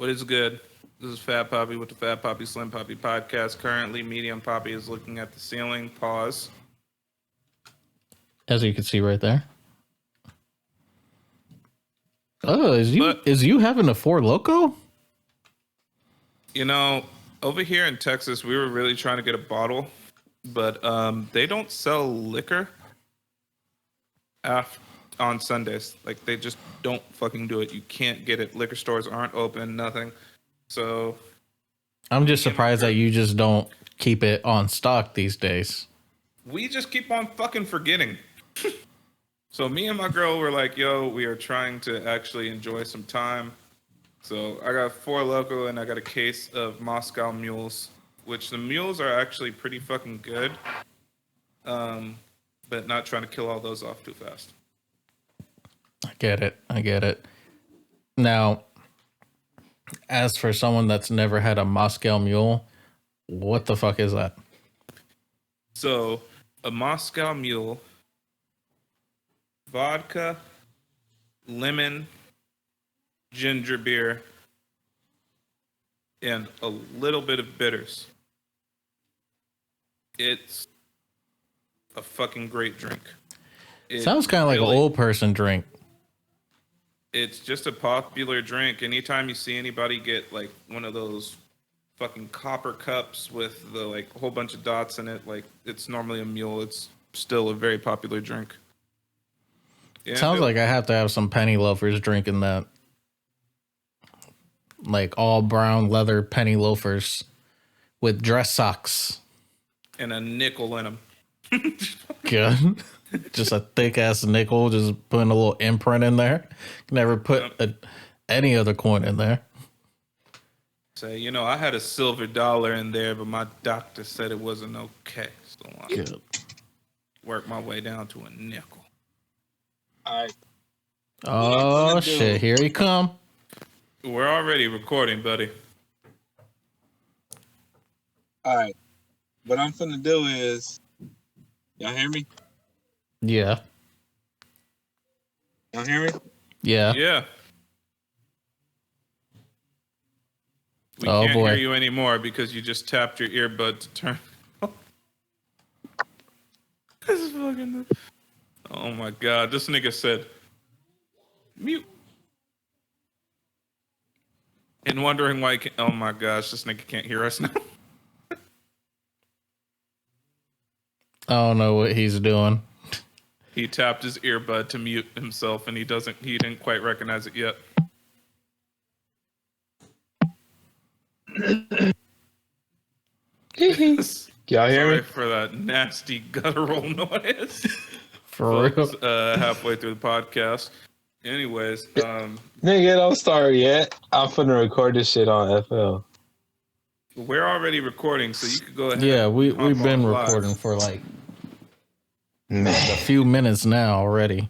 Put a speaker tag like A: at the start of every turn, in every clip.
A: What is good? This is Fat Poppy with the Fat Poppy Slim Poppy podcast. Currently, Medium Poppy is looking at the ceiling. Pause.
B: As you can see right there. Oh,
A: But,
B: is you having a Four Loko?
A: you know, over here in Texas, we were really trying to get a bottle, but they don't sell liquor on Sundays. Like, they just don't fucking do it. You can't get it. Liquor stores aren't open, nothing. So
B: I'm just surprised that you just don't keep it on stock these days.
A: we just keep on fucking forgetting. So me and my girl were like, yo, we are trying to actually enjoy some time. So I got Four Loko and I got a case of Moscow Mules, which the mules are actually pretty fucking good. But not trying to kill all those off too fast.
B: I get it. Now, as for someone that's never had a Moscow Mule, what the fuck is that?
A: So a Moscow Mule, vodka, lemon, ginger beer, and a little bit of bitters. It's a fucking great drink.
B: Sounds kind of like an old person drink.
A: It's just a popular drink. Anytime you see anybody get like one of those fucking copper cups with the like a whole bunch of dots in it, like it's normally a mule. It's still a very popular drink. Yeah,
B: Sounds like I have to have some penny loafers drinking that. Like all brown leather penny loafers with dress socks.
A: And a nickel in them.
B: Good. Just a thick ass nickel, just putting a little imprint in there. Never put any other coin in there.
A: Say, you know, I had a silver dollar in there, but my doctor said it wasn't okay. So I worked my way down to a nickel.
C: All right.
B: Oh shit, here he come.
A: We're already recording, buddy.
C: All right. What I'm finna do is, y'all hear me?
B: Yeah.
C: Y'all hear me?
B: Yeah.
A: Yeah. We
B: Oh,
A: can't
B: boy.
A: hear you anymore because you just tapped your earbud to turn. This is fucking. Oh my god! This nigga said, "Mute." And wondering why. Oh my gosh! This nigga can't hear us now.
B: I don't know what he's doing.
A: He tapped his earbud to mute himself, and he didn't quite recognize it yet.
C: Y'all hear
A: Sorry
C: me?
A: for that nasty guttural noise.
B: For real.
A: Halfway through the podcast. Anyways,
C: Nigga, don't start yet. I'm finna record this shit on FL.
A: we're already recording, so you could go ahead.
B: Yeah,
A: and
B: we've
A: hop
B: been
A: on live.
B: recording for like a
C: Man.
B: few minutes now already.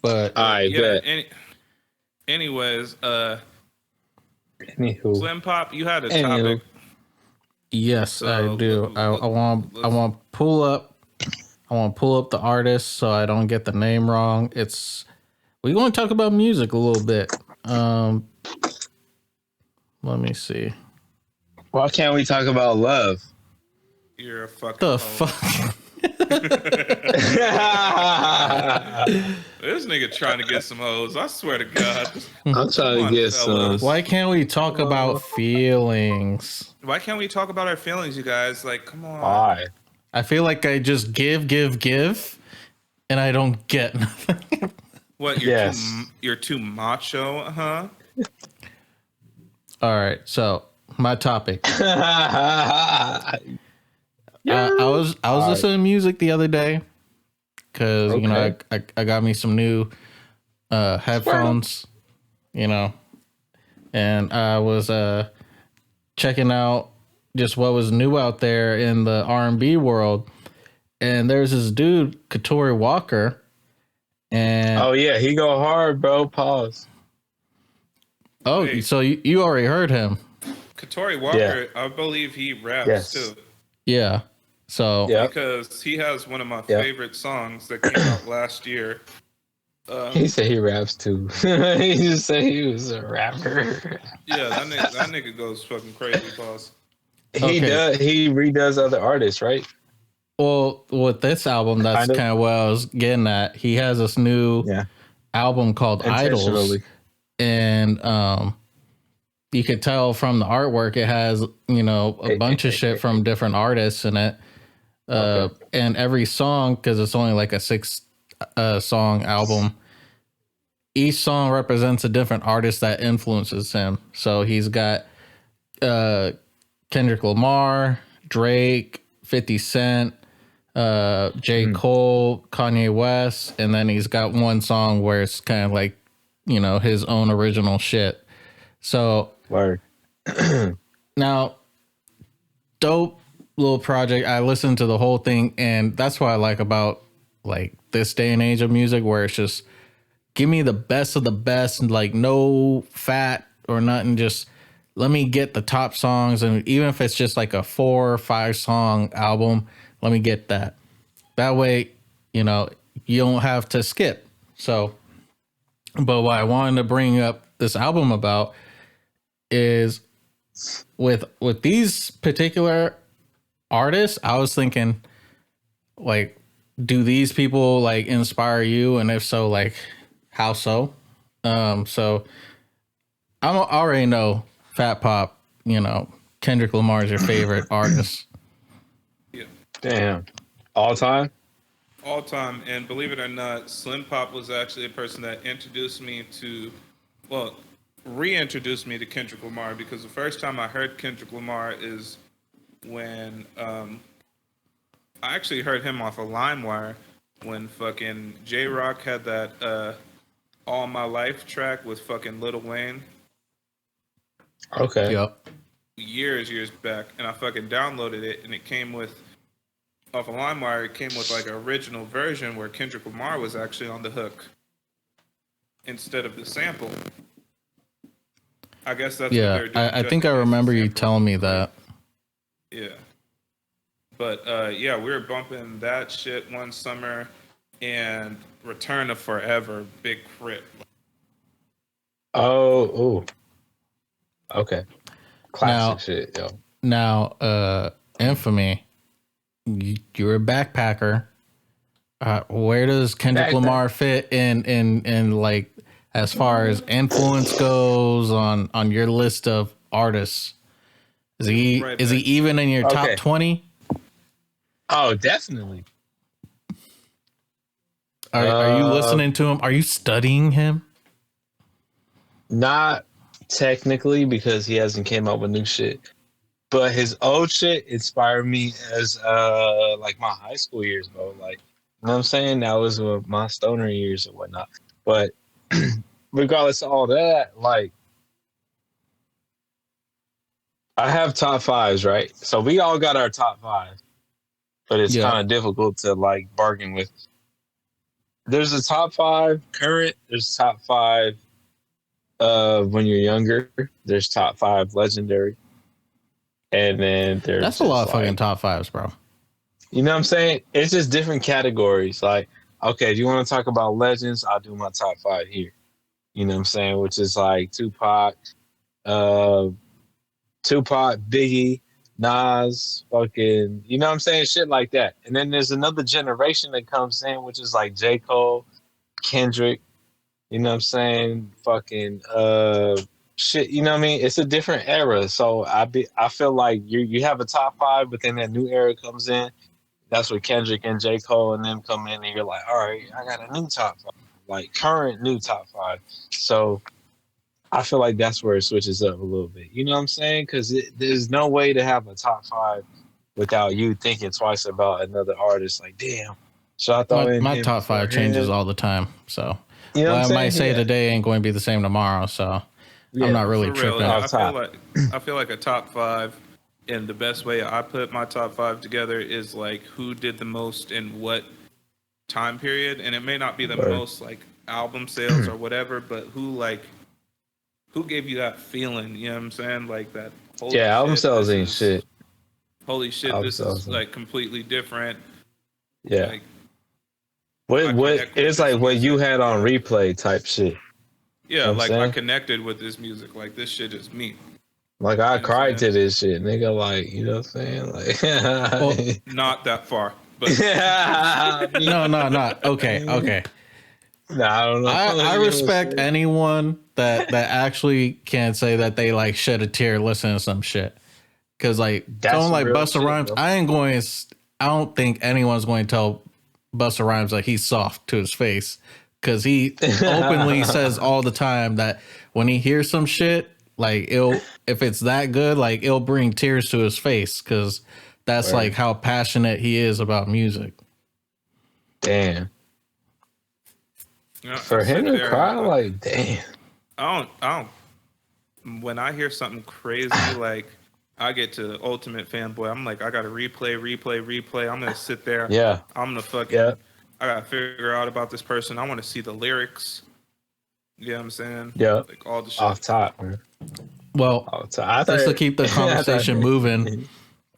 B: But
C: All right,
A: Yeah.
C: bet.
A: Anyways,
C: Anywho.
A: Slim Pop, you had a
C: Anywho.
A: topic.
B: yes,
A: So,
B: I do. I want to pull up the artist so I don't get the name wrong. We're going to talk about music a little bit. Let me see.
C: Why can't we talk about love?
A: You're a fucking.
B: The
A: hoe.
B: fuck?
A: This nigga trying to get some hoes. I swear to God.
C: I'm trying
A: Come on,
C: to get
A: fellas.
C: some.
B: Why can't we talk about feelings?
A: Why can't we talk about our feelings, you guys? Like, come on.
C: Why?
B: I feel like I just give, and I don't get nothing.
A: What? You're
C: Yes.
A: you're too macho, huh?
B: All right, so my topic.
C: Yeah.
B: I was listening to music the other day because you know
C: Okay.
B: I got me some new headphones, you know, and I was checking out just what was new out there in the R&B world, and there's this dude Katori Walker, and
C: Oh yeah, he go hard, bro. Pause.
A: Wait.
B: so you already heard him,
A: Katori Walker, I believe he raps
C: Yes.
A: too.
B: yeah. So
C: Yep.
A: Because he has one of my
C: Yep.
A: favorite songs that came out last year.
C: He
A: Um,
C: said he raps too. He just said he was a rapper.
A: yeah, that nigga goes fucking crazy, boss.
C: He
B: Okay.
C: does. He redoes other artists, right?
B: Well, with this album, that's
C: Kind of.
B: kind of what I was getting at. He has this new
C: Yeah.
B: album called Idols,
C: Intentionally.
B: and you could tell from the artwork it has a bunch of shit from different artists in it.
C: Okay.
B: And every song, because it's only like a six song album, each song represents a different artist that influences him. So he's got uh, Kendrick Lamar, Drake, 50 Cent, J.
C: Mm,
B: Cole, Kanye West, and then he's got one song where it's kind of like, his own original shit. So
C: word.
B: now, dope little project. I listened to the whole thing, and that's what I like about like this day and age of music, where it's just give me the best of the best, and like no fat or nothing. Just let me get the top songs, and even if it's just like a 4 or 5 song album, let me get that. That way, you don't have to skip. So, but what I wanted to bring up this album about is with these particular artists, I was thinking like, do these people like inspire you, and if so, like how so? So I already know Fat Pop, Kendrick Lamar is your favorite artist.
A: Yeah,
C: Damn. All time.
A: all time. And believe it or not, Slim Pop was actually a person that introduced me to, well, reintroduced me to Kendrick Lamar, because the first time I heard Kendrick Lamar is when I actually heard him off of LimeWire when fucking J Rock had that All My Life track with fucking Lil Wayne
C: Okay.
B: Yep.
A: years back, and I fucking downloaded it, and it came with off of LimeWire. It came with like an original version where Kendrick Lamar was actually on the hook instead of the sample. I guess that's what
B: Yeah.
A: they're doing.
B: I
A: just
B: think I
A: in case the
B: remember you
A: sample
B: telling me
A: isn't great.
B: that.
A: Yeah, but yeah, we were bumping that shit one summer, and Return of Forever, Big Crit.
C: Oh. Ooh. Okay. Classic
B: Now,
C: shit, yo.
B: Infamy, you're a backpacker. Where does Kendrick
C: Backpack.
B: Lamar fit in like as far as influence goes on your list of artists? Is he
A: Right
B: is he
A: next to
B: even in your top
C: Okay.
B: 20?
C: Oh, definitely.
B: Are you listening to him? Are you studying him?
C: Not technically because he hasn't came up with new shit, but his old shit inspired me as like my high school years, bro. Like, you know what I'm saying? That was my stoner years and whatnot. But regardless of all that, like I have top fives, right? So we all got our top five, but it's
B: Yeah,
C: kind of difficult to like bargain with. There's a top five current. There's top five when you're younger. There's top five legendary, and then there's
B: that's a lot
C: just
B: of fucking
C: like,
B: top fives, bro.
C: you know what I'm saying? It's just different categories. Like, okay, do you want to talk about legends? I'll do my top five here. You know what I'm saying? Which is like uh, Tupac, Biggie, Nas, fucking, you know what I'm saying? Shit like that. And then there's another generation that comes in, which is like J. Cole, Kendrick, you know what I'm saying? Fucking shit, you know what I mean? It's a different era. So I feel like you have a top five, but then that new era comes in. That's where Kendrick and J. Cole and them come in, and you're like, all right, I got a new top five, like current new top five. So I feel like that's where it switches up a little bit. You know what I'm saying? Because there's no way to have a top five without you thinking twice about another artist. Like, damn, should I throw
B: My
C: in
B: my
C: him
B: top
C: before
B: five changes
C: him?
B: all the time. So
C: You know what
B: what
C: I'm
B: I might
C: saying?
B: say
C: Yeah,
B: today ain't going to be the same tomorrow. So I'm
C: yeah.
B: not really
A: For real,
B: tripping.
C: Off top.
A: I feel like a top five, and the best way I put my top five together is like who did the most in what time period, and it may not be the
C: Word.
A: most like album sales or whatever, but who gave you that feeling? You know what I'm saying? Like that. Holy
C: Yeah, album
A: shit!
C: sales ain't shit.
A: Holy shit!
C: Album
A: This is
C: sales ain't.
A: like completely different.
C: Yeah.
A: Like
C: what
A: connect with
C: it's
A: this
C: like what you
A: music.
C: had on replay type shit. You
A: Yeah,
C: know what I'm
A: like I
C: saying?
A: connected with this music. Like this shit is me.
C: Like I
A: You know what I'm
C: cried
A: saying?
C: to this shit, nigga. Like, you know what I'm
B: Well,
C: saying?
A: Not that far, but
C: Like, I mean,
B: no. Okay.
C: nah, I don't know.
B: I
C: You know what I'm
B: respect
C: saying?
B: anyone that actually can say that they like shed a tear listening to some shit. Cause like
C: That's
B: someone
C: some
B: like
C: real
B: Busta
C: shit,
B: Rhymes,
C: bro.
B: I don't think anyone's going to tell Busta Rhymes like he's soft to his face. Cause he openly says all the time that when he hears some shit, like if it's that good, like it'll bring tears to his face. Cause that's like
C: Word.
B: how passionate he is about music.
C: Damn.
A: you know, I
C: For him
A: sit
C: to
A: there and
C: cry, like, damn.
A: I don't. When I hear something crazy, like I get to ultimate fanboy. I'm like, I gotta replay. I'm gonna sit there.
C: Yeah.
A: I'm gonna
C: Yeah.
A: fucking. I gotta figure out about this person. I want to see the lyrics. You know what I'm saying?
C: Yeah.
A: Like all the shit.
C: Off top, man.
B: Well,
C: Off top. I
B: just to
C: thought,
B: keep the
C: I thought,
B: conversation moving,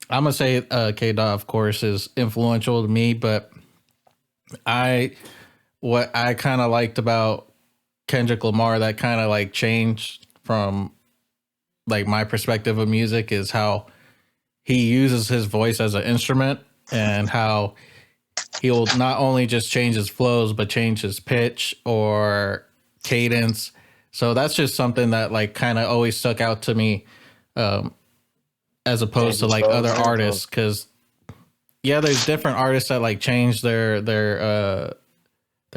B: I'm gonna say K Dot, of course, is influential to me, but what I kind of liked about Kendrick Lamar that kind of like changed from like my perspective of music is how he uses his voice as an instrument and how he'll not only just change his flows but change his pitch or cadence. So that's just something that like kind of always stuck out to me, as opposed to like other artists, because yeah, there's different artists that like change their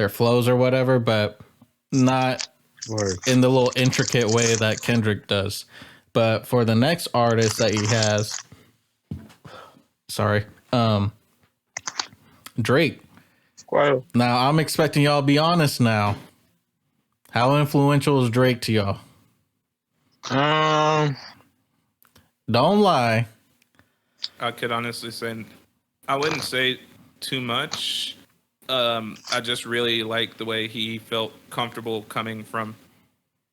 B: flows or whatever, but not
C: Word.
B: in the little intricate way that Kendrick does. But for the next artist that he has, sorry, Drake.
C: Well,
B: Now I'm expecting y'all to be honest now. How influential is Drake to y'all?
C: um,
B: Don't lie.
A: I could honestly say, I wouldn't say too much. I just really like the way he felt comfortable coming from.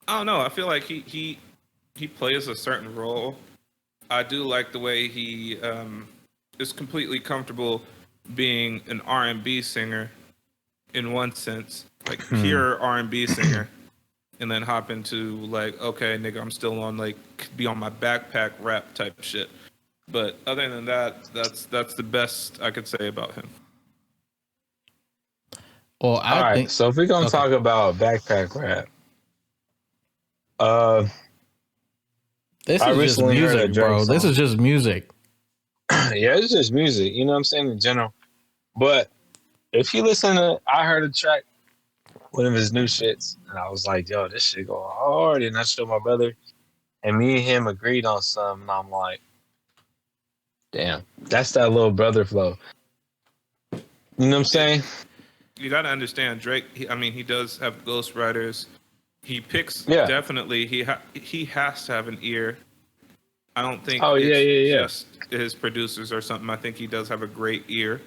A: I don't know. I feel like he plays a certain role. I do like the way he is completely comfortable being an R&B singer in one sense, like pure R&B singer, and then hop into like, okay, nigga, I'm still on like be on my backpack rap type shit. But other than that, that's the best I could say about him.
B: Well,
C: all
B: I
C: right.
B: think
C: So if we're gonna
B: okay.
C: talk about backpack rap, uh,
B: This
C: I
B: is just
C: recently heard a
B: music,
C: Drake
B: bro. This
C: song.
B: is just music.
C: Yeah, it's just music. You know what I'm saying in general. But if you listen to, I heard a track, one of his new shits, and I was like, yo, this shit go hard. And I showed my brother, and me and him agreed on something. And I'm like, damn, that's that little brother flow. You know what I'm
A: It,
C: saying?
A: you got to understand Drake. I mean, he does have ghostwriters. He picks
C: Yeah.
A: definitely. He has to have an ear. I don't think
C: Oh yeah,
A: it's
C: yeah, yeah.
A: just his producers or something. I think he does have a great ear.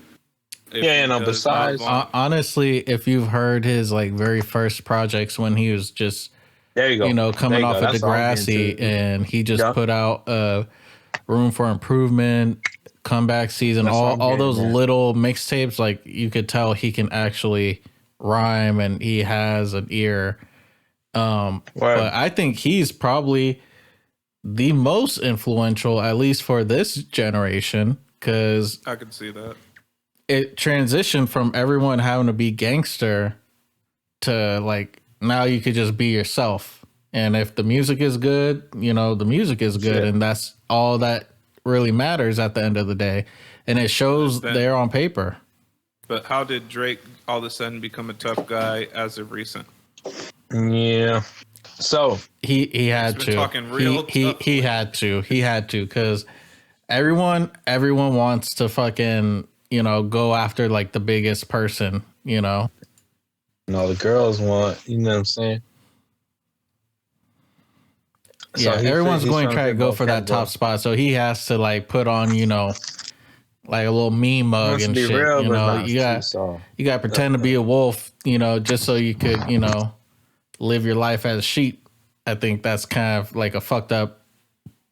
A: If
C: Yeah,
A: he
C: you know,
A: does move
C: besides,
A: on,
B: Honestly, if you've heard his like very first projects when he was just
C: there you go.
B: coming
C: There you
B: off
C: go.
B: of
C: That's all I'm getting
B: Degrassi,
C: to.
B: and he just
C: Yeah,
B: put out Room for Improvement, Comeback Season,
C: that's all I'm
B: all
C: getting
B: those
C: at.
B: little mixtapes, like you could tell he can actually rhyme and he has an ear.
C: Word.
B: But I think he's probably the most influential, at least for this generation, because
A: I could see that.
B: it transitioned from everyone having to be gangster to like now you could just be yourself. And if the music is good, the music is good,
C: Shit.
B: and that's all that really matters at the end of the day. And it shows
A: Then,
B: there on paper.
A: but how did Drake all of a sudden become a tough guy as of recent?
C: Yeah. So
B: He
A: He's
B: had
A: been
B: to.
A: talking real tough
B: He
A: lately.
B: had to. He had to because everyone wants to fucking go after like the biggest person.
C: no, the girls want. You know what I'm saying? So
B: Yeah, everyone's
C: he's
B: going to
C: trying to
B: try to
C: fit
B: go
C: both
B: for that top
C: categories.
B: spot. So he has to like put on, like a little meme
C: He
B: mug
C: wants to
B: and
C: be
B: shit.
C: real, but not too soft.
B: You got to pretend to be a wolf, just so you could, live your life as a sheep. I think that's kind of like a fucked up,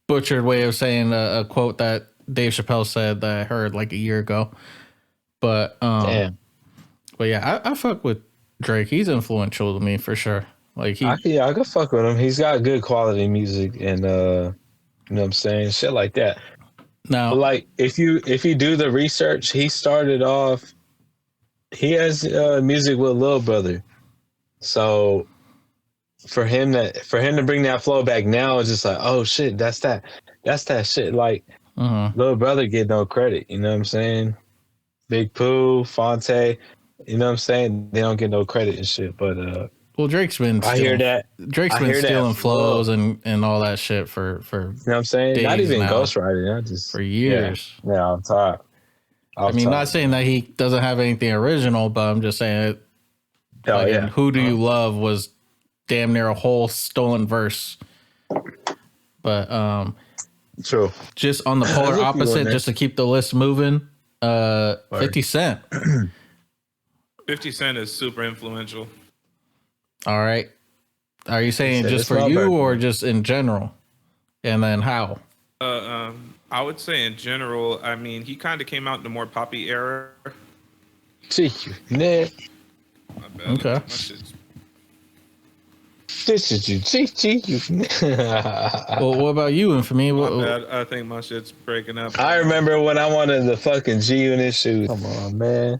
B: butchered way of saying a quote that Dave Chappelle said that I heard like a year ago. But
C: Damn.
B: But yeah, I fuck with Drake. He's influential to me for sure. Like
C: I could fuck with him. He's got good quality music and you know what I'm saying? Shit like that.
B: now.
C: But like if you do the research, he started off he has music with Lil Brother. So for him to bring that flow back now is just like, oh shit, that's that shit. Like Lil Brother get no credit, you know what I'm saying? Big Pooh, Fonte, you know what I'm saying? They don't get no credit and shit. But
B: Well, Drake's been
C: I hear
B: stealing.
C: that.
B: Drake's
C: I
B: been
C: hear that
B: stealing
C: flow.
B: flows and all that shit for
C: You know what I'm saying? Not
B: days
C: even
B: now,
C: ghostwriting. I just
B: for years.
C: Yeah, I'm tired.
B: I mean, not saying that he doesn't have anything original, but I'm just saying it.
C: Oh
B: Like,
C: yeah.
B: Who Do You Love was damn near a whole stolen verse. But
C: True.
B: just on the polar
C: There's a few in
B: opposite,
C: there.
B: just to keep the list moving, 50 Cent.
A: 50 Cent is super influential.
B: All right. Are you saying
C: said
B: just
C: it's
B: for
C: my
B: you
C: birthday.
B: or just in general? And then how?
A: I would say in general, I mean, he kind of came out in the more poppy era.
C: See you. Nah.
A: My bad.
B: Okay.
A: My shit's-
C: This is you. See you.
B: Well, what about you, Infamy?
A: my bad. I think my shit's breaking up.
C: I remember when I wanted the fucking G Unit shoes. Come on, man.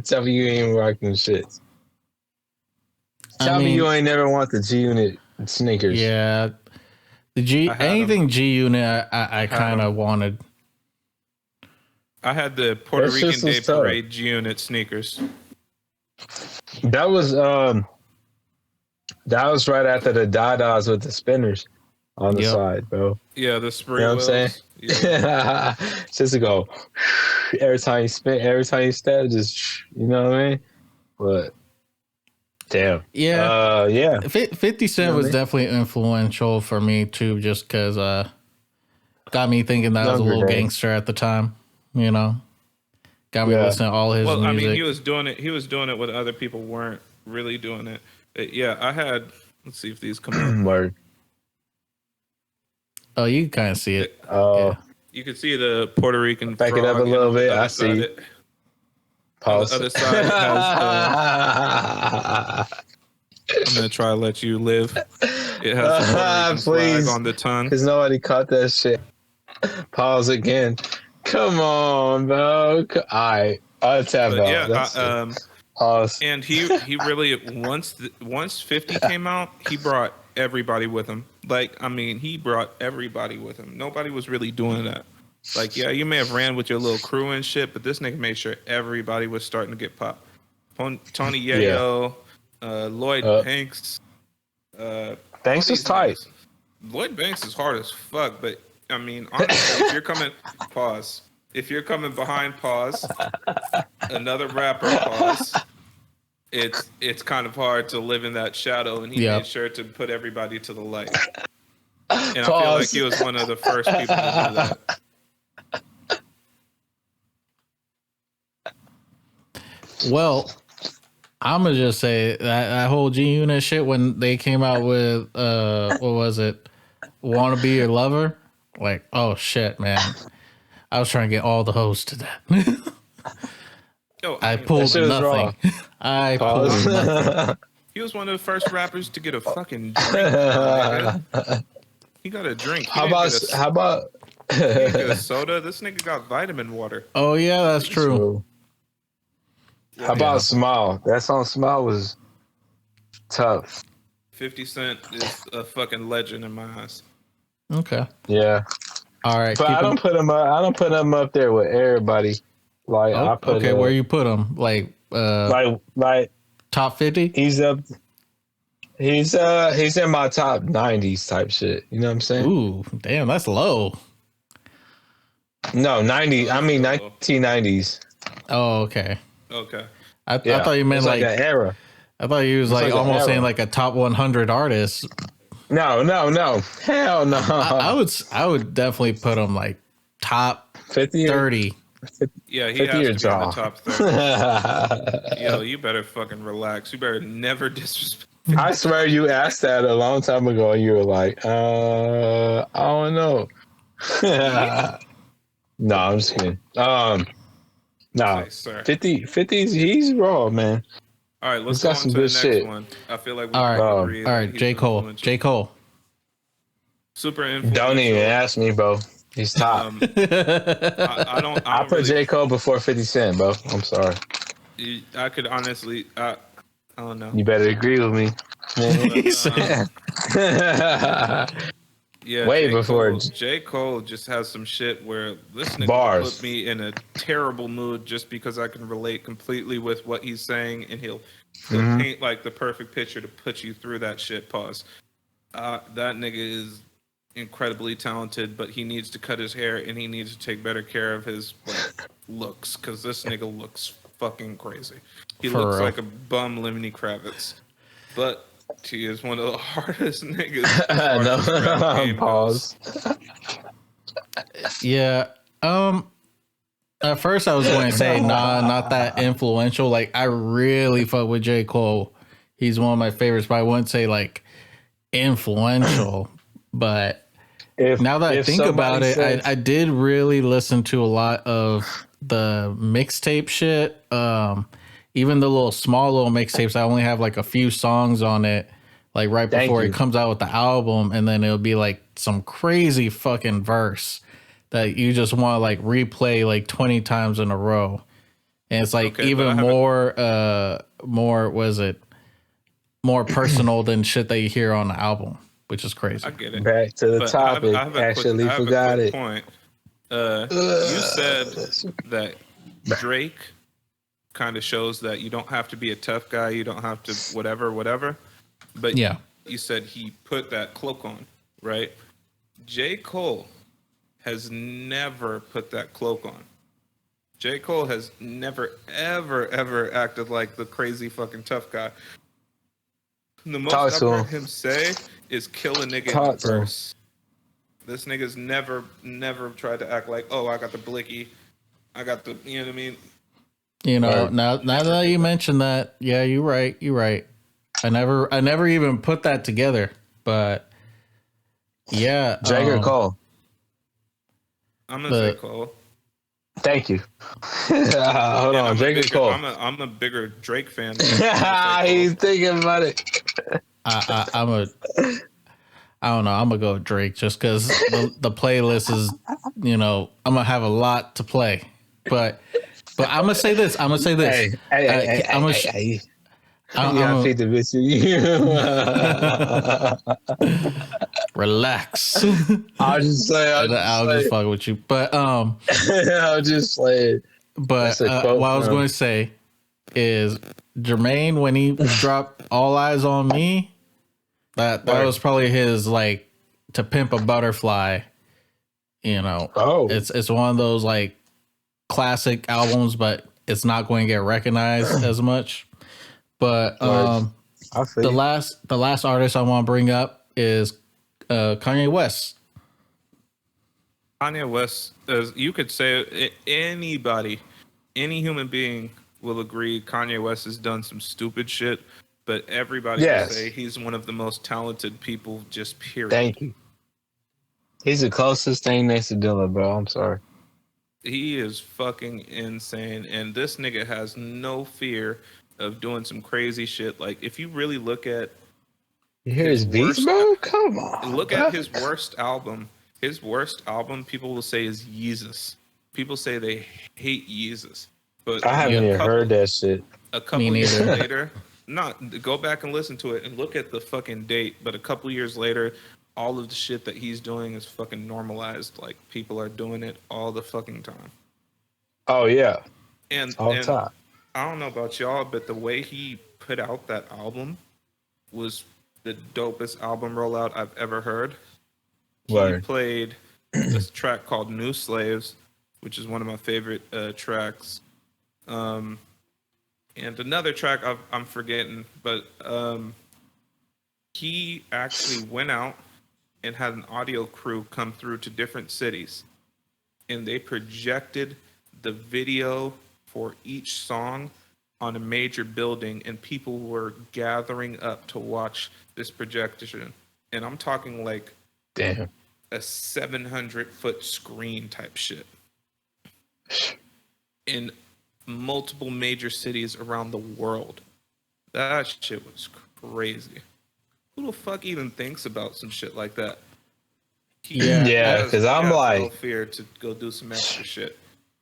C: Tell me you ain't rocking shit. Tell me you ain't never want the G Unit sneakers.
B: Yeah. The
A: I had
B: anything G Unit, I kind of wanted.
A: I had the Puerto
C: That
A: Rican
C: shit was
A: Day
C: tough.
A: Parade G-Unit sneakers.
C: That was right after the Dadas with the spinners on the
B: Yep.
C: side, bro.
A: Yeah, the spree
C: You know what I'm
A: wheels.
C: saying?
A: Yeah.
C: Just to go every time you spin, every time you step, just you know what I mean? But damn.
B: Yeah.
C: Yeah.
B: 50 Cent
C: You know
B: was
C: what I mean?
B: definitely influential for me too, just because got me thinking that I was a
C: Younger
B: little
C: days.
B: gangster at the time, you know? Got me
C: Yeah.
B: listening to all his
A: Well,
B: music.
A: I mean, he was doing it. He was doing it when other people weren't really doing it. Yeah, I had. Let's see if these come up.
C: Word.
B: Oh, you can kind of see it.
C: Oh,
B: Yeah.
A: You can see the Puerto Rican.
C: Back it up
A: frog,
C: a
A: and
C: little
A: on the
C: bit.
A: other
C: I
A: side
C: see.
A: it-
C: pause.
A: On the other side, it has. I'm gonna try to let you live. It has the Puerto Rican
C: Please.
A: flag on the tongue.
C: Because nobody caught that shit. Pause again. Come on, bro. All right. I'll tap
A: But
C: out.
A: yeah,
C: That's it. Pause.
A: and he really once 50 came out, he brought everybody with him. Like, I mean, he brought everybody with him. Nobody was really doing that. Like, yeah, you may have ran with your little crew and shit, but this nigga made sure everybody was starting to get popped. Tony Yayo, Lloyd Banks.
C: Banks was tight.
A: niggas. Lloyd Banks is hard as fuck, but I mean, honestly, if you're coming, pause. If you're coming behind, pause. Another rapper, pause. It's kind of hard to live in that shadow, and he
B: Yep.
A: made sure to put everybody to the light. And I feel
C: Pause.
A: like he was one of the first people to do that.
B: Well, I'm gonna just say that whole G Unit shit when they came out with what was it? Wanna Be Your Lover? Like, oh shit, man. I was trying to get all the hoes to that.
A: Yo,
B: I
A: mean,
B: pulled
C: shit was
B: nothing.
C: raw.
B: I pulled nothing.
A: he was one of the first rappers to get a fucking drink. Nigga. He got a drink. He
C: How
A: didn't
C: about
A: get a,
C: how about
A: he didn't get a soda? This nigga got vitamin water.
B: Oh yeah, that's true.
C: How about Smile? That song Smile was tough.
A: 50 Cent is a fucking legend in my eyes.
B: Okay.
C: Yeah.
B: All right.
C: But I don't put him up. I don't put him up there with everybody. Like
B: Oh,
C: I put
B: okay, where you put him? Like
C: like
B: top 50?
C: he's up. He's in my top 90s type shit. You know what I'm saying?
B: Ooh, damn, that's low.
C: No, 90. I mean
A: Oh.
C: 1990s.
B: Oh, okay.
A: Okay.
B: I thought you meant
C: it's like an era.
B: I thought you was like
C: like an
B: almost saying
C: era.
B: like a top 100 artist.
C: No. Hell no.
B: I would definitely put him like top
C: 50
B: 30.
A: Yeah, he
C: 50
A: has to be
C: or
A: in the
C: jaw.
A: top 30. Yo, you better fucking relax. You better never disrespect.
C: I swear you asked that a long time ago and you were like, I don't know. No, I'm just kidding. Nah,
A: Say, sir.
C: 50's he's raw, man.
A: All right, let's
C: He's
A: go
C: got
A: on
C: some
A: to the
C: good
A: next
C: shit.
A: one. I feel like we
B: All
A: can
B: right.
A: agree
B: All
A: that
B: right,
A: he's
B: J. Cole.
A: influential.
B: J. Cole.
A: Super
C: Don't even
A: influential.
C: ask me, bro. He's top.
A: I
C: I
A: don't
C: put
A: really.
C: J. Cole before 50 Cent, bro. I'm sorry.
A: I could honestly. I don't know.
C: You better agree with me.
B: He
A: But
B: said,
A: yeah,
C: Way before
A: J. Cole just has some shit where this nigga will put
C: bars.
A: me in a terrible mood just because I can relate completely with what he's saying, and he'll paint like the perfect picture to put you through that shit. Pause. That nigga is incredibly talented, but he needs to cut his hair and he needs to take better care of his like looks because this nigga looks fucking crazy. He
B: For
A: looks
B: real.
A: like a bum Lemony Kravitz, but he is one of the hardest niggas as far as this rap
C: No,
A: game goes.
C: pause.
B: yeah. At first I was going to say, nah, not that influential. Like, I really fuck with J. Cole. He's one of my favorites, but I wouldn't say like influential. But now that I
C: If
B: think about
C: somebody
B: it,
C: says,
B: I did really listen to a lot of the mixtape shit. Even the small little mixtapes, I only have like a few songs on it, like right
C: Thank
B: before
C: you.
B: it comes out with the album, and then it'll be like some crazy fucking verse that you just want to like replay like 20 times in a row. And it's like
A: Okay, but I
B: even
A: haven't-
B: more was it more personal than shit that you hear on the album, which is crazy.
A: I get it.
C: back to the
A: But
C: topic,
A: I have a
C: actually forgot it.
A: point. You said that Drake kind of shows that you don't have to be a tough guy, you don't have to whatever. But
B: Yeah.
A: you said he put that cloak on, right? J. Cole has never put that cloak on. J. Cole has never, ever acted like the crazy fucking tough guy. The most
C: Talk
A: I've
C: to
A: heard
C: him.
A: him say is kill a nigga in
C: Talk
A: the
C: to him.
A: verse. This nigga's never tried to act like, oh, I got the blicky. I got the, you know what I mean?
B: You know,
C: Right.
B: now that you mention that, yeah, you're right. I never even put that together, but yeah,
C: Drake or Cole?
A: I'm gonna say
B: the
A: Cole.
C: Thank you. Hold
A: And
C: on, Drake or Cole?
A: I'm a bigger Drake fan. But I'm gonna say
C: He's
A: Cole.
C: thinking about it.
B: I don't know. I'm gonna go with Drake just because the playlist is, I'm gonna have a lot to play, but I'm gonna say this.
C: Hey,
B: I'm gonna.
C: hey.
B: I'm
C: You gotta
B: gonna
C: feed the bitch.
B: relax.
C: I'll just say,
B: I'll just fuck with you, but
C: I'll just say, that's a quote
B: what I was
C: from-
B: going to say is Jermaine when he dropped All Eyes on Me. That
C: Word.
B: was probably his like To Pimp a Butterfly.
C: Oh.
B: It's one of those like classic albums, but it's not going to get recognized as much. But
C: I feel
B: the
C: you.
B: last artist I want to bring up is Kanye West.
A: Kanye West, you could say anybody, any human being will agree Kanye West has done some stupid shit, but everybody
C: Yes.
A: will say he's one of the most talented people, just period.
C: Thank you. He's the closest thing next to Dilla, bro. I'm sorry.
A: He is fucking insane, and this nigga has no fear of doing some crazy shit. Like, if you really look at
C: You hear his beats,
A: worst-
C: bro? Come on.
A: look
C: bro.
A: at his worst album, people will say is Yeezus. People say they hate Yeezus, but
C: I haven't even heard that shit.
A: a couple
B: Me
A: years
B: neither.
A: later, not go back and listen to it and look at the fucking date. But a couple years later, all of the shit that he's doing is fucking normalized. Like, people are doing it all the fucking time.
C: Oh, yeah.
A: And
C: All
A: and
C: time.
A: I don't know about y'all, but the way he put out that album was the dopest album rollout I've ever heard. He
C: Word.
A: played this track called New Slaves, which is one of my favorite tracks. And another track I'm forgetting, but he actually went out and had an audio crew come through to different cities, and they projected the video for each song on a major building, and people were gathering up to watch this projection. And I'm talking like
C: Damn.
A: a 700-foot screen type shit. And multiple major cities around the world. That shit was crazy. Who the fuck even thinks about some shit like that?
B: Yeah,
C: Yeah, because
A: He
C: I'm
A: has no
C: like,
A: fear to go do some extra shit,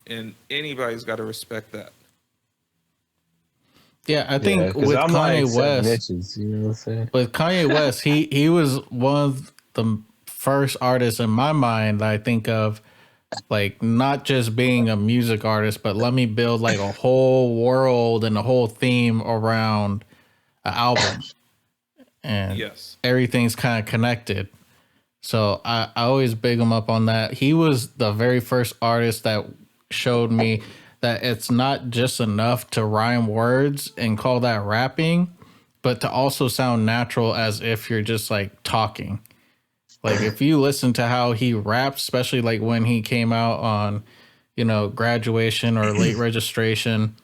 A: and anybody's got to respect that.
B: yeah. I
C: yeah,
B: think
C: because
B: with
C: I'm like
B: Kanye
C: seven
B: West,
C: inches. You know what I'm saying?
B: he was one of the first artists in my mind that I think of, like not just being a music artist, but let me build like a whole world and a whole theme around an album, and
A: Yes,
B: everything's kind of connected. So I always big him up on that. He was the very first artist that showed me that it's not just enough to rhyme words and call that rapping, but to also sound natural as if you're just like talking. Like if you listen to how he raps, especially like when he came out on, graduation or late registration,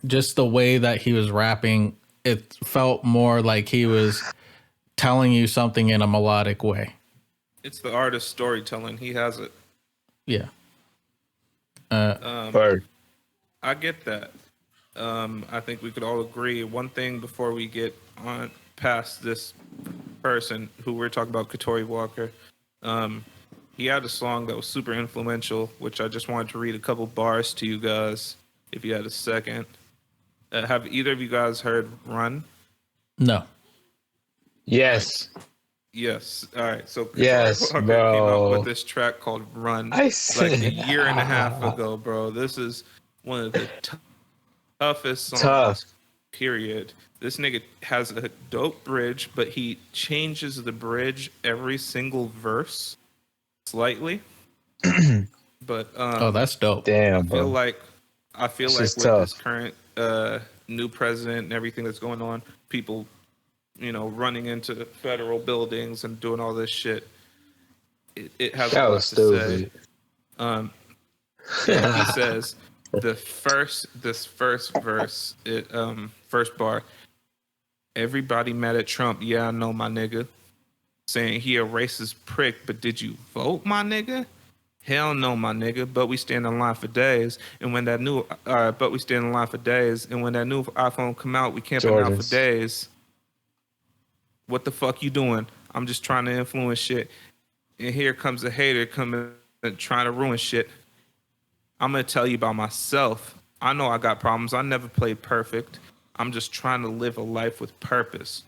B: just the way that he was rapping, it felt more like he was telling you something in a melodic way.
A: it's the artist storytelling. He has it.
B: Yeah.
C: Bird.
A: I get that. I think we could all agree. One thing before we get on past this person who we're talking about, Katori Walker, he had a song that was super influential, which I just wanted to read a couple bars to you guys, if you had a second. Have either of you guys heard "Run"?
B: No.
C: Yes.
A: Yes. All right. So Katori
C: Yes,
A: Walker came out with
C: bro.
A: this track called "Run"
C: I
A: like a
C: see.
A: year and a half ago, bro. This is one of the toughest
C: Tough.
A: songs. Period. This nigga has a dope bridge, but he changes the bridge every single verse slightly. But
B: Oh, that's dope.
A: I
C: Damn,
A: feel
C: bro.
A: like I feel
C: It's
A: like
C: just
A: with this
C: tough.
A: current new president and everything that's going on, people, running into federal buildings and doing all this shit, it has a
C: That
A: lot
C: was
A: to say.
C: stupid.
A: So he says this first verse, first bar, everybody mad at Trump. Yeah, I know, my nigga. Saying he a racist prick, but did you vote, my nigga? Hell no, my nigga. But we stand in line for days. And when that new, but we stand in line for days. And when that new iPhone come out, we camping out for
C: Jordans.
A: days. What the fuck you doing? I'm just trying to influence shit. And here comes a hater coming and trying to ruin shit. I'm gonna tell you about myself. I know I got problems. I never played perfect. I'm just trying to live a life with purpose.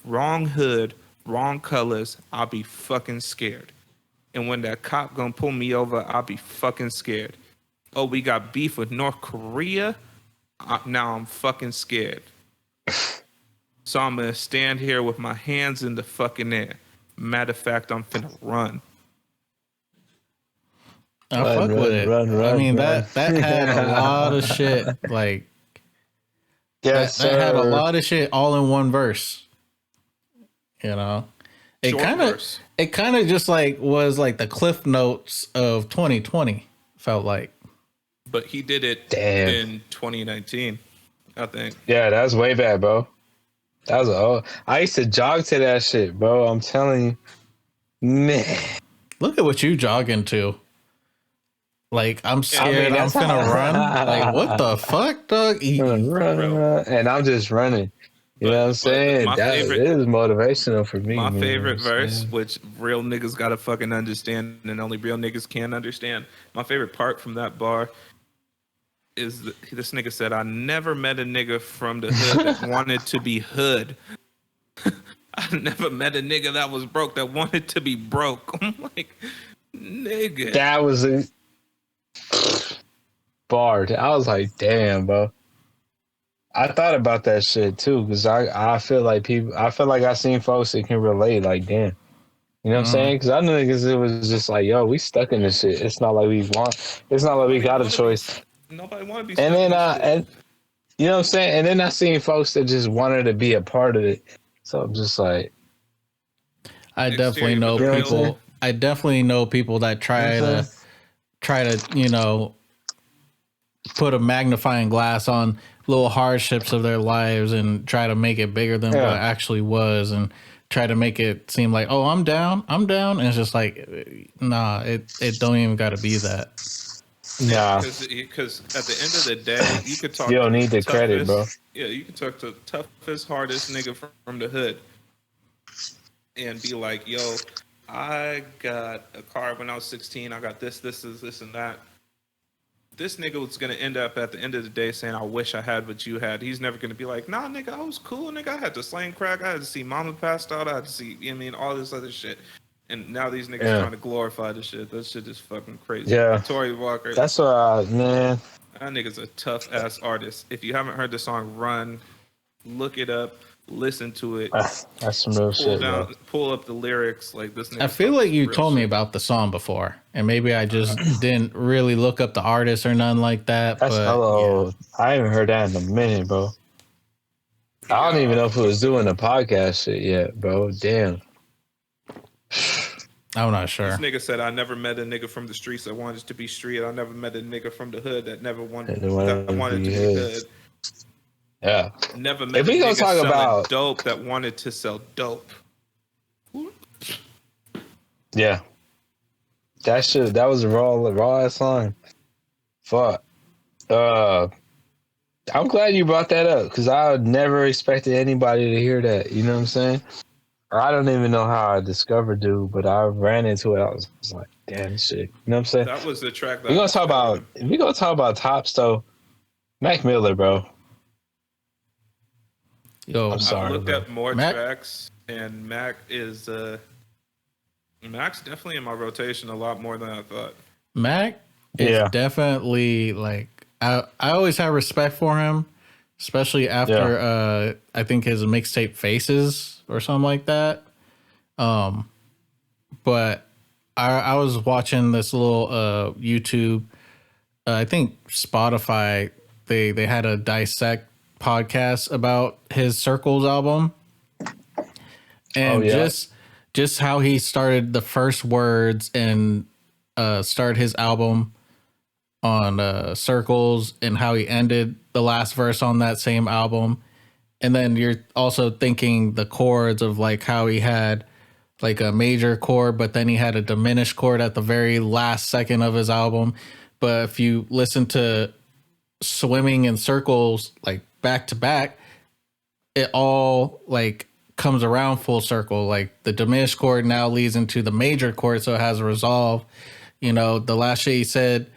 A: Wrong hood, wrong colors, I'll be fucking scared. And when that cop gonna pull me over, I'll be fucking scared. Oh, we got beef with North Korea? Now I'm fucking scared. So I'm gonna stand here with my hands in the fucking air. Matter of fact, I'm finna run.
B: I
C: Run,
B: fuck with
C: run,
B: it.
C: run,
B: I
C: run,
B: mean
C: run.
B: that had a lot of shit. Like
C: Yes,
B: that had a
C: sir.
B: lot of shit all in one verse. You know, it
A: Short
B: kind of
A: verse.
B: it kind of just like was like the cliff notes of 2020. Felt like.
A: But he did it
C: Damn.
A: in 2019, I think.
C: Yeah, that's way back, bro. That was I used to jog to that shit, bro. I'm telling you, man.
B: Look at what you jogging to. Like I'm
C: I
B: scared.
C: mean,
B: I'm
C: that's
B: finna run. Like what
C: how
B: the fuck, dog?
C: run,
A: For
C: run,
A: real.
C: run, and I'm just running. You know what I'm
A: But
C: saying? That is motivational for me,
A: my
C: man. You know what I'm
A: favorite verse,
C: saying?
A: which real niggas gotta fucking understand, and only real niggas can understand. My favorite part from that bar is this nigga said, "I never met a nigga from the hood that wanted to be hood. I never met a nigga that was broke that wanted to be broke." I'm like, nigga.
C: That was a bar. I was like, damn, bro. I thought about that shit too, because I feel like I seen folks that can relate. Like, damn. You know what I'm saying? Because I know niggas, it was just like, yo, we stuck in this shit. It's not like we want. It's not like we got a choice.
A: Nobody want to be
C: And
A: stuck in
C: then,
A: this shit.
C: and you know what I'm saying? And then I seen folks that just wanted to be a part of it. So I'm just like,
B: I definitely
A: Exterior, but
B: know
A: the
C: you know what I'm saying?
B: people. I definitely know people that
C: You know what I'm saying?
B: try to put a magnifying glass on little hardships of their lives and try to make it bigger than what it
C: Yeah.
B: actually was, and try to make it seem like, oh, I'm down, and it's just like, nah, it don't even got to be that.
C: Nah,
A: because at the end of the day, you could
C: you
A: talk
C: don't
A: to the
C: need the credit, bro.
A: toughest. Yeah, you could talk to the toughest, hardest nigga from the hood and be like, "Yo, I got a car when I was 16. I got this, and that." This nigga was gonna end up at the end of the day saying, "I wish I had what you had." He's never gonna be like, "Nah, nigga, I was cool, nigga. I had to slang crack. I had to see mama passed out. I had to see, you know what I mean, all this other shit." And now these niggas
C: Yeah.
A: trying to glorify the shit. That shit is fucking crazy.
C: Yeah.
A: Tory Walker,
C: That's what man.
A: that nigga's a tough ass artist. If you haven't heard the song "Run," look it up, listen to it,
C: That's some real shit, bro.
A: pull up the lyrics. Like this nigga.
B: I feel like you told me
A: shit.
B: about the song before, and maybe I just didn't really look up the artist or nothing like that.
C: That's
B: but
C: hello.
B: yeah.
C: I haven't heard that in a minute, bro. I don't even know if it was doing the podcast shit yet, bro. Damn.
B: I'm not sure.
A: This nigga said, "I never met a nigga from the streets that wanted to be street. I never met a nigga from the hood that never wanted to be hood.
C: Yeah.
A: Never met
C: If
A: a
C: we gonna
A: nigga
C: talk
A: selling
C: about
A: dope that wanted to sell dope."
C: Yeah. That was a raw ass line. Fuck. I'm glad you brought that up because I never expected anybody to hear that. You know what I'm saying? Or I don't even know how I discovered dude, but I ran into it. I was like, damn shit. You know what I'm saying?
A: That was the track that
C: We're gonna talk about tops though. Mac Miller, bro.
B: Yo,
C: I'm sorry.
A: I've looked
C: bro.
A: at more
B: Mac-
A: tracks, and Mac's definitely in my rotation a lot more than I thought.
B: Mac is
C: Yeah.
B: definitely like I always have respect for him, especially after I think his mixtape Faces or something like that. But I was watching this little YouTube. I think Spotify they had a dissect podcast about his Circles album, and just how he started the first words and started his album on Circles, and how he ended the last verse on that same album. And then you're also thinking the chords of like how he had like a major chord, but then he had a diminished chord at the very last second of his album. But if you listen to Swimming in Circles like back to back, it all like comes around full circle. Like the diminished chord now leads into the major chord, so it has a resolve. You know, the last shit he said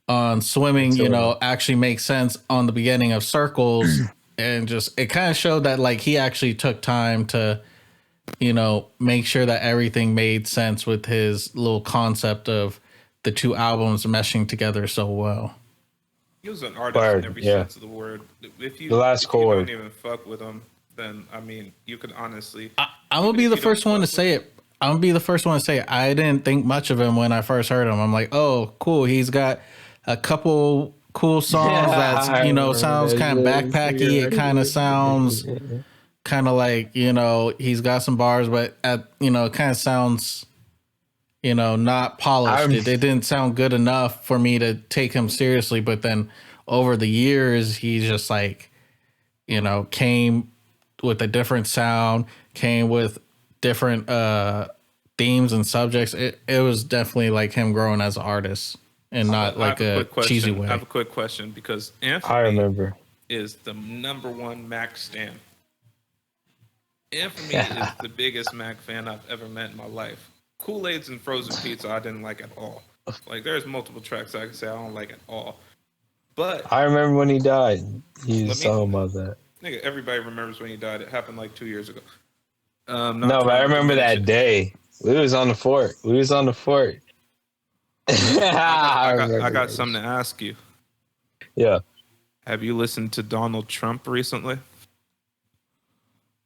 B: on Swimming, you know, actually makes sense on the beginning of Circles. And just it kind of showed that like he actually took time to, you know, make sure that everything made sense with his little concept of the two albums meshing together so well.
A: He was an artist in every sense of the word. If you don't even fuck with him, then I mean, you could honestly.
B: I'm gonna be the first one to say it. I'm gonna be the first one to say it. I didn't think much of him when I first heard him. I'm like, oh, cool. He's got a couple cool songs that, you know, sounds kind of backpacky. It kind of sounds kind of like, you know, he's got some bars, but you know, it kind of sounds, you know, not polished. It didn't sound good enough for me to take him seriously. But then over the years, he's just like, you know, came with a different sound, came with different themes and subjects. It was definitely like him growing as an artist. And not like a cheesy way.
A: I have a quick question because Anthony is the #1 Mac stan. Anthony is the biggest Mac fan I've ever met in my life. Kool-Aids and frozen pizza I didn't like at all. Like there's multiple tracks I can say I don't like at all. But
C: I remember when he died. He was talking about that.
A: Nigga, everybody remembers when he died. It happened like 2 years ago.
C: No, but I remember that day. We was on the fort.
A: I got something to ask you.
C: Yeah.
A: Have you listened to Donald Trump recently?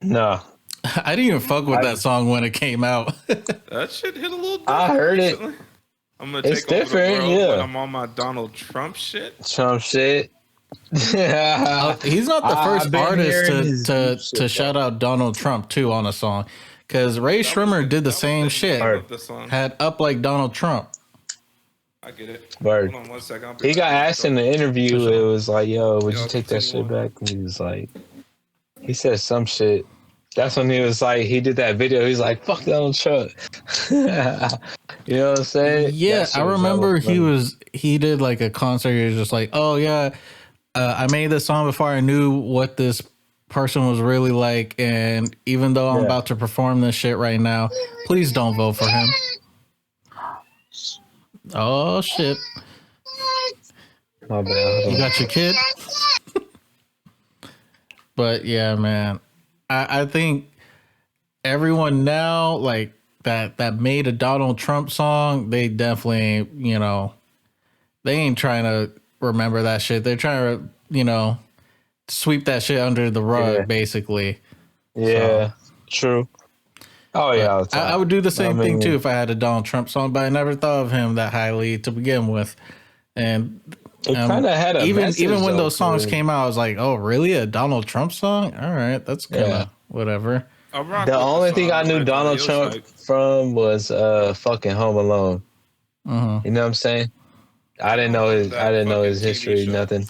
C: No.
B: I didn't even fuck with that song when it came out.
A: That shit hit a little different.
C: I heard
A: recently. I'm gonna take over the world, but I'm on my Donald Trump shit.
B: He's not the first artist to shout out Donald Trump too on a song, because Ray Shrimmer did the same shit. Had Up Like Donald Trump.
A: I get it.
C: Word.
A: Hold on 1 second.
C: He got asked in the interview. It was like, "Yo, would you take that shit back?" And he was like, he said some shit. That's when he was like, he did that video. He's like, "Fuck Donald Trump." You know what I'm saying?
B: Yeah,
C: That
B: I
C: shit was hella
B: remember
C: funny.
B: he did like a concert. He was just like, oh yeah, I made this song before I knew what this person was really like, and even though I'm
C: Yeah.
B: about to perform this shit right now, please don't vote for him. Oh shit,
C: My bad.
B: you got your kid? But yeah, man, I think everyone now like that made a Donald Trump song, they definitely, they ain't trying to remember that shit. They're trying to, sweep that shit under the
C: Yeah.
B: rug, basically. So,
C: Yeah. True. Oh yeah,
B: but
C: all the
B: I
C: time.
B: would do the
C: I
B: same thing too
C: mean,
B: if I had a Donald Trump song, but I never thought of him that highly to begin with. And
C: it kind of had a
B: even
C: message
B: when
C: though.
B: those songs
C: 'Cause,
B: came out, I was like, oh, really? A Donald Trump song? All right, that's kind
C: yeah.
B: of whatever.
A: I rock
C: The
A: with the
C: only thing
A: song
C: I knew
A: originally.
C: Donald
A: It was
C: Trump
A: like,
C: from was fucking Home Alone.
B: Hmm.
C: You know what I'm saying? I
A: I
C: didn't
A: don't
C: know
A: know
C: I
A: that
C: didn't know
A: fucking
C: his
A: TV
C: history,
A: show.
C: nothing.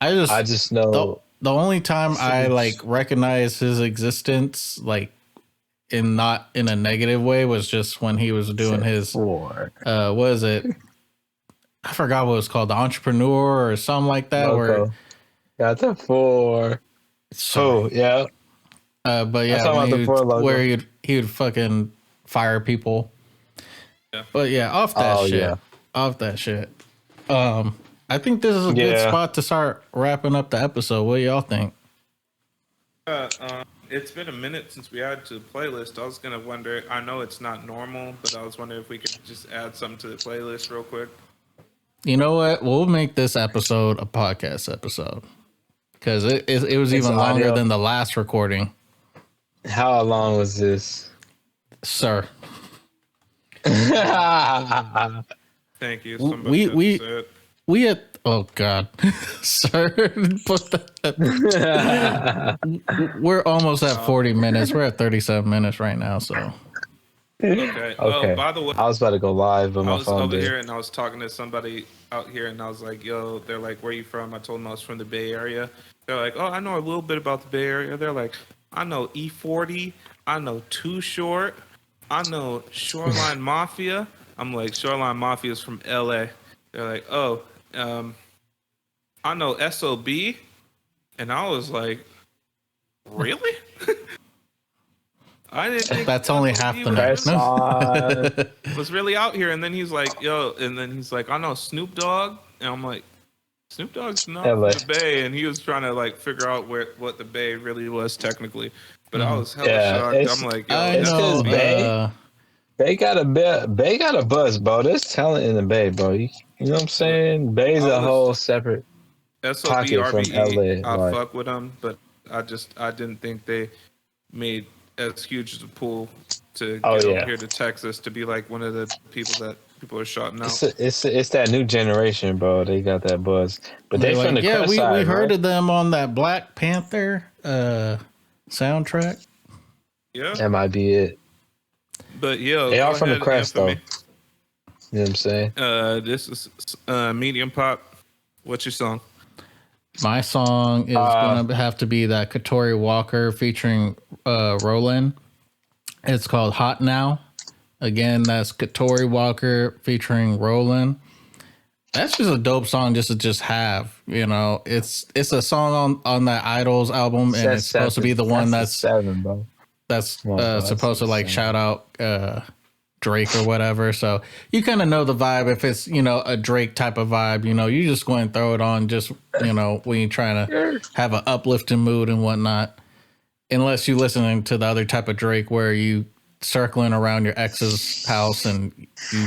B: I
C: I
B: just
C: just
B: the
C: know
B: the only time I
C: some
B: like recognize his existence, like in not in a negative way, was just when he was doing
C: said
B: his
C: four
B: what is it? I forgot what it was called, the entrepreneur or something like that. Where
C: loco. Got the four.
B: sorry,
C: Oh yeah.
B: but
C: I'm
B: yeah,
C: talking
B: when
C: about the four
B: where
C: logo.
B: he would fucking fire people.
A: Yeah.
B: But yeah,
C: Oh yeah.
B: off that shit. I think this is a good
C: Yeah.
B: spot to start wrapping up the episode. What do y'all think?
A: It's been a minute since we added to the playlist. I was gonna wonder. I know it's not normal, but I was wondering if we could just add something to the playlist real quick.
B: You know what? We'll make this episode a podcast episode because it was
C: It's
B: even longer
C: audio.
B: than the last recording,
C: How long was this?
B: sir.
A: Thank you. Somebody
B: We
A: had to
B: we
A: say it.
B: we had oh god, sir. Put that. We're almost at 40 minutes. We're at 37 minutes right now. So
A: Okay. Oh,
C: Okay.
A: by the way,
C: I was about to go live, but
A: I
C: my
A: was
C: phone
A: over
C: did.
A: here and I was talking to somebody out here, and I was like, "Yo," they're like, "Where you from?" I told them I was from the Bay Area. They're like, "Oh, I know a little bit about the Bay Area." They're like, "I know E40. I know Too Short. I know Shoreline Mafia." I'm like, "Shoreline Mafia is from LA." They're like, "Oh, I know SOB," and I was like, "Really?" I didn't think
B: that's only half
A: SOB
B: the
A: was
B: night.
C: Press
A: really
C: on.
A: was really out here. And then he's like, "Yo," and then he's like, "I know Snoop Dogg," and I'm like, "Snoop Dogg's not
C: LA.
A: from the Bay," and he was trying to like figure out what the Bay really was technically. But I was hella
C: Yeah,
A: shocked. I'm like, "Yo,
B: I
C: it's because
B: know.
A: SOB."
C: Bay got a bit. Bay got a buzz, bro. There's talent in the Bay, bro. You know what I'm saying? Bay's
A: I
C: a
A: was
C: whole separate
A: SOB
C: pocket from
A: RBE.
C: LA.
A: I
C: Like,
A: fuck with them, but I didn't think they made as huge as a pool to
C: oh
A: get over
C: yeah,
A: here to Texas to be like one of the people that people are shouting out.
C: it's that new generation, bro. They got that buzz, but they
B: They're
C: from
B: like,
C: the
B: yeah,
C: Crest
B: we
C: side,
B: heard
C: right?
B: of them on that Black Panther soundtrack.
A: Yeah,
C: That might be it.
A: but yeah,
C: They
A: go
C: are from the
A: ahead,
C: Crest, though.
A: Infamy.
C: You know what I'm saying?
A: This is Medium Pop. What's your song?
B: My song is gonna have to be that Katori Walker featuring Roland. It's called Hot Now. Again, that's Katori Walker featuring Roland. That's just a dope song just to just have. It's a song on that Idols album, and
C: That's
B: it's supposed to be the
C: seven.
B: one
C: That's a seven, bro.
B: that's
C: Come on, bro.
B: supposed to
C: That's
B: like
C: a
B: shout out Drake or whatever. So you kind of know the vibe. If it's a Drake type of vibe, you just go and throw it on. Just when you're trying to
C: seven.
B: have an uplifting mood and whatnot. Unless you're listening to the other type of Drake where you circling around your ex's house and you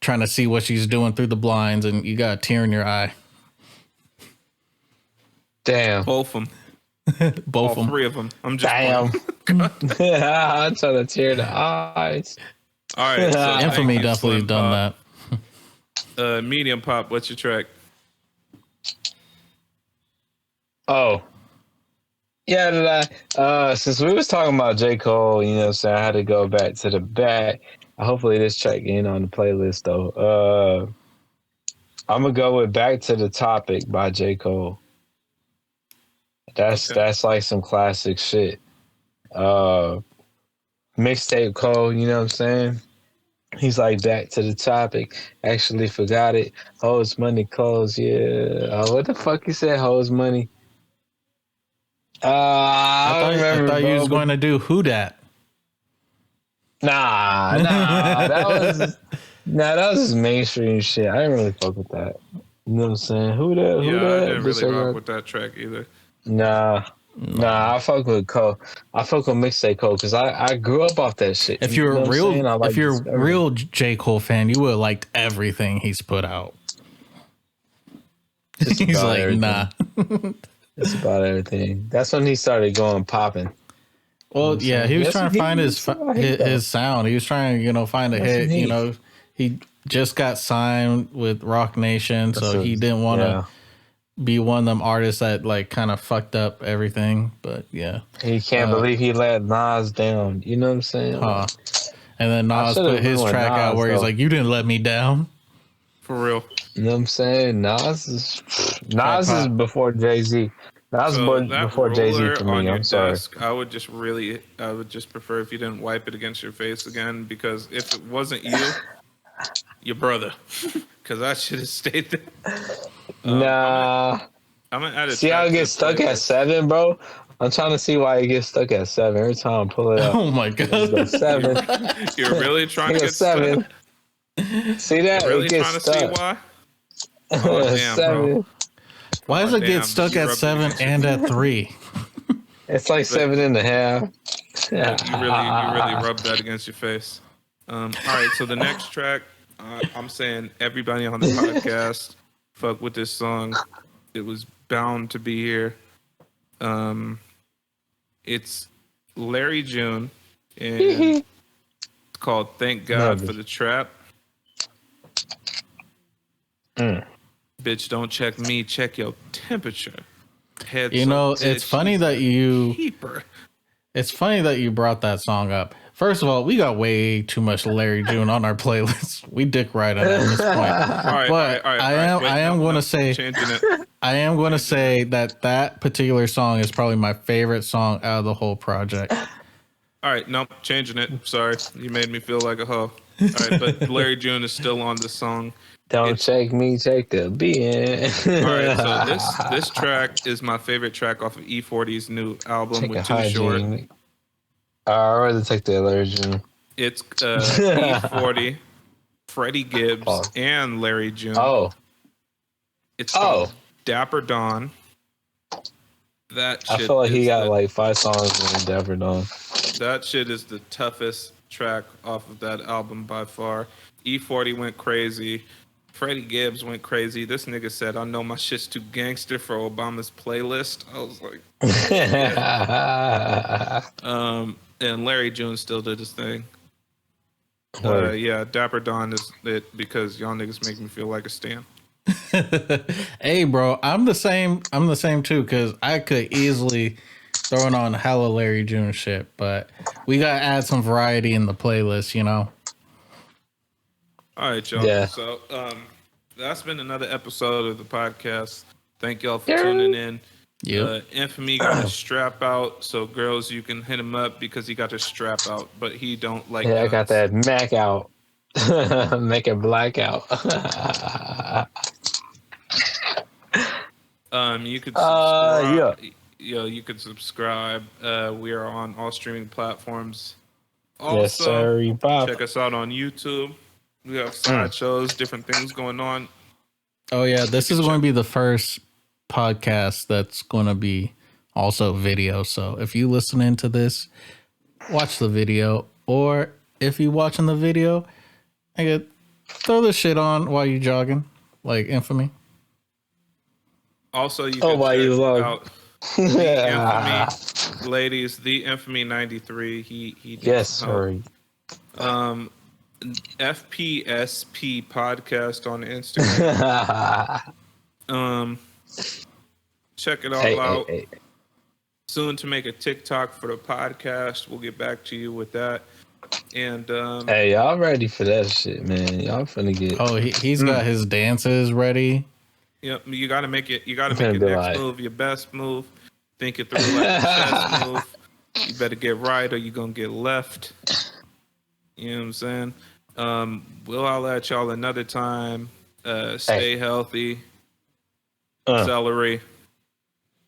B: trying to see what she's doing through the blinds and you got a tear in your eye.
C: Damn.
A: Both of them.
B: Both
A: All
B: of them.
A: three of them. I'm just
C: Damn.
A: playing.
C: I'm trying to tear the eyes.
A: All right. So
B: Infamy
A: thank you,
B: definitely
A: Slim
B: done
A: Pop.
B: that.
A: Medium Pop. What's your track?
C: Oh. Yeah, since we was talking about J. Cole, you know what I'm saying, I had to go back to the back. Hopefully this track in on the playlist though. I'm gonna go with Back to the Topic by J. Cole.
A: Okay.
C: That's like some classic shit. Mixtape Cole, you know what I'm saying? He's like, back to the topic. Actually forgot it. Hoes, money, clothes. Yeah. What the fuck you said? Hoes, money. I don't
B: I
C: remember,
B: thought you
C: bro.
B: was
C: But
B: going to do who dat.
C: nah. That was just mainstream shit. I didn't really fuck with that. You know what I'm saying? Who that? Who
A: Yeah, I
C: that?
A: didn't
C: Bitch,
A: really
C: I
A: rock
C: got.
A: with that track either.
C: Nah.
B: No.
C: I fuck with Cole. I fuck with mixtape Cole because I grew up off that shit.
B: If
C: You
B: you're
C: know
B: a
C: what I'm
B: real,
C: saying? I
B: if
C: like
B: you're a
C: discovering.
B: real J. Cole fan, you would have liked everything he's put out.
C: Just
B: He's
C: about
B: like, nah.
C: everything. Just about everything. That's when he started going popping. You know what
B: Well,
C: I'm
B: yeah,
C: saying?
B: he was
C: Yes,
B: trying to find
C: he still got heat, though.
B: his sound. He was trying to, find a
C: That's some
B: hit.
C: heat.
B: He just got signed with Rock Nation,
C: That's
B: so he didn't want to
C: yeah.
B: be one of them artists that like kind of fucked up everything. But yeah,
C: He can't believe he let Nas down. You know what I'm saying?
B: huh? And then
C: I
B: Nas
C: should
B: put
C: have went
B: his
C: with
B: track out
C: Nas
B: where he's
C: though.
B: like, "You didn't let me down."
A: For real.
C: You know what I'm saying?
B: Trap
C: Nas is
B: Pot.
C: before Jay-Z. Nas is
A: So that
C: before Jay-Z
A: ruler
C: for
A: on
C: me.
A: your
C: I'm sorry.
A: desk, I would just prefer if you didn't wipe it against your face again, because if it wasn't you, your brother, because that should have stayed there.
C: Nah.
A: I'm gonna add a
C: See how
A: track
C: it
A: to the
C: gets stuck at
A: playlist.
C: 7, bro? I'm trying to see why it gets stuck at 7. Every time I pull it up,
B: Oh my
C: it just goes
B: god!
C: 7.
A: You're really trying
C: It
A: to
C: goes
A: get stuck.
C: 7. See
A: You're
C: that? It
A: really
C: gets
A: trying to see
C: stuck.
A: why? Oh damn, bro.
C: 7.
B: Why
A: Oh
B: does it get
A: damn. Did
B: stuck
A: you
B: at
A: rub it
B: 7
A: against your
B: and
A: knee?
B: at 3?
C: It's like
A: But
C: 7.5.
A: you really rubbed that against your face. All right. So the next track, I'm saying everybody on the podcast fuck with this song. It was bound to be here. It's Larry June, and it's called "Thank God for
C: Numbers.
A: the Trap."
C: Mm.
A: Bitch, don't check me, check your temperature. Head
B: You
A: so
B: know,
A: good,
B: it's funny
A: she's
B: that
A: a
B: you
A: keeper.
B: It's funny that you brought that song up. First of all, we got way too much Larry June on our playlist. We dick riding at this point. But
A: Wait,
B: I am going to
A: no,
B: say
A: changing it.
B: that particular song is probably my favorite song out of the whole project.
A: All right, nope, changing it. Sorry, you made me feel like a hoe. All right, but Larry June is still on the song.
C: Don't
A: It's
C: check me, check the BN.
A: all right. So this track is my favorite track off of E40's new album
C: Check a
A: with Too Short.
C: hygiene. I'd rather take the allergen.
A: It's E40, Freddie Gibbs,
C: Pause.
A: and Larry June.
C: Oh,
A: It's called
C: oh.
A: Dapper Dawn. That
C: I
A: shit
C: feel like he
A: is
C: got like 5 songs in Dapper Dawn.
A: that shit is the toughest track off of that album by far. E40 went crazy. Freddie Gibbs went crazy. This nigga said, "I know my shit's too gangster for Obama's playlist." I was like, and Larry June still did his thing. Yeah, Dapper Dawn is it because y'all niggas make me feel like a stan.
B: Hey, bro, I'm the same too, because I could easily throw it on hella Larry June shit, but we got to add some variety in the playlist, you know?
A: All right, y'all.
C: Yeah.
A: So that's been another episode of the podcast. Thank y'all for tuning in.
B: Yep.
A: Infamy got his strap out, so girls, you can hit him up because he got his strap out, but he don't like.
C: Yeah, I got
A: guns.
C: that Mac out. Make it black out.
A: You could subscribe.
C: Yeah.
A: You could subscribe. We are on all streaming platforms.
C: Yes,
A: Also,
C: sir. Pop.
A: check us out on YouTube. We have sideshows, different things going on.
B: Oh, yeah, this is going to be the first podcast that's going to be also video. So if you listen into this, watch the video. Or if you watching the video, I could throw this shit on while you jogging, like Infamy.
A: Also, you
C: Oh,
A: can
C: why
A: check
C: you love?
A: out the Infamy, ladies, the Infamy 93. He needs
C: Yes,
A: some help.
C: sir.
A: FPSP podcast on Instagram. Check it all out.
C: Hey.
A: Soon to make a TikTok for the podcast. We'll get back to you with that. And
C: Hey, y'all ready for that shit, man? Y'all finna get.
B: Oh, he's got his dances ready.
A: yeah, you got to make it. You got to
C: It's gonna
A: make your
C: be
A: next
C: like-
A: move your best move. Think it through like a chess move. You better get right or you're gonna get left. You know what I'm saying? We'll holler at y'all another time. Stay healthy. Celery,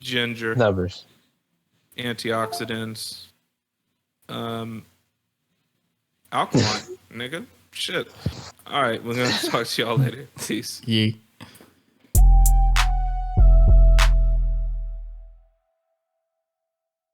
A: ginger,
C: Numbers.
A: antioxidants, alkaline, nigga. Shit. All right, we're gonna talk to y'all later. Peace.
B: Yee.